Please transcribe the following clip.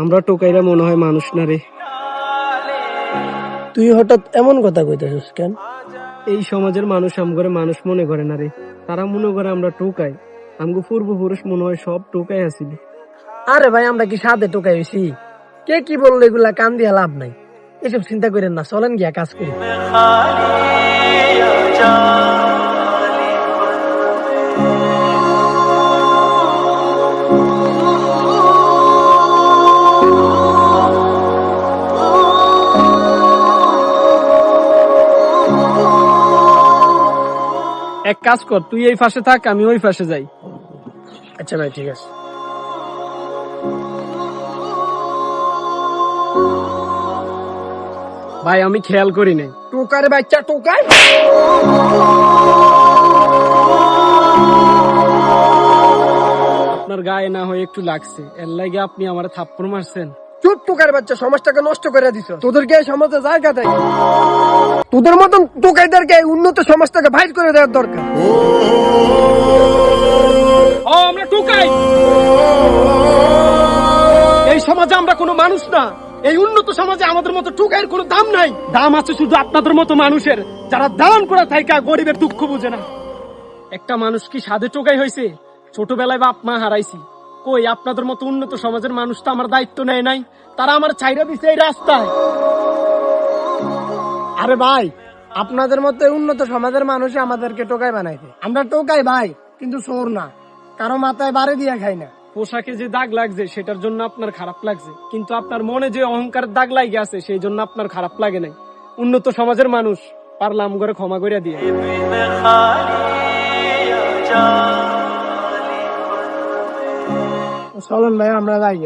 আমরা টোকাইরা মনে হয় মানুষ না রে। তুই হঠাৎ এমন কথা কইতেছিস কেন? এই সমাজের মানুষ আমগরে মানুষ মনে করে না রে, তারা মনে করে আমরা টোকাই। আমগো পূর্বপুরুষ মনে হয় সব টোকাই আছিল। আরে ভাই, আমরা কি সাথে টোকাই হইছি? কে কি বললো এগুলা কান দিয়া লাভ নাই, এসব চিন্তা করেন না, চলেন গিয়া কাজ করি। এক কাজ কর, তুই এই পাশে থাক, আমি ওই পাশে যাই। আচ্ছা ভাই, ঠিক আছে। ভাই আমি খেয়াল করি নাই। টোকারে বাচ্চা টোকাই। আপনার গায়ে না হয়ে একটু লাগছে, এর লাগে আপনি আমার থাপ্পড় মারছেন। চুপ টোকার বাচ্চা, সমাজটাকে নষ্ট করে দিছ। তোদেরকে এই সমাজে জায়গা দেয়, তোদের মতন টোকাইদেরকে উন্নত সমাজটাকে বাইর করে দেওয়ার দরকার। ও আমরা টোকাই, এই সমাজে আমরা কোনো মানুষ না। এই উন্নত সমাজে আমাদের মতো টোকাইয়ের কোনো দাম নাই। দাম আছে শুধু আপনাদের মতো মানুষের, যারা দান করে থাইকা গরিবের দুঃখ বুঝে না। একটা মানুষ কি সাধে টোকাই হয়েছে? ছোটবেলায় বাপ মা হারাইছি, কই আপনাদের মতো উন্নত সমাজের মানুষ তো আমার দায়িত্ব নেয় নাই, তারা আমার ছাইরা দিছে এই রাস্তায়। আরে ভাই, আপনাদের মতো উন্নত সমাজের মানুষই আমাদেরকে টোকাই বানাইছে। আমরা টোকাই ভাই, কিন্তু চোর না, কারো মাথায় বাড়ি দিয়ে খাই না। পোশাকে যে দাগ লাগছে সেটার জন্য আপনার খারাপ লাগছে, কিন্তু আপনার মনে যে অহংকারের দাগ লাগে আছে সেই জন্য আপনার খারাপ লাগে নাই। উন্নত সমাজের মানুষ, পারলাম করে ক্ষমা করে দিয়ে। চলুন ভাই, আমরা যাই।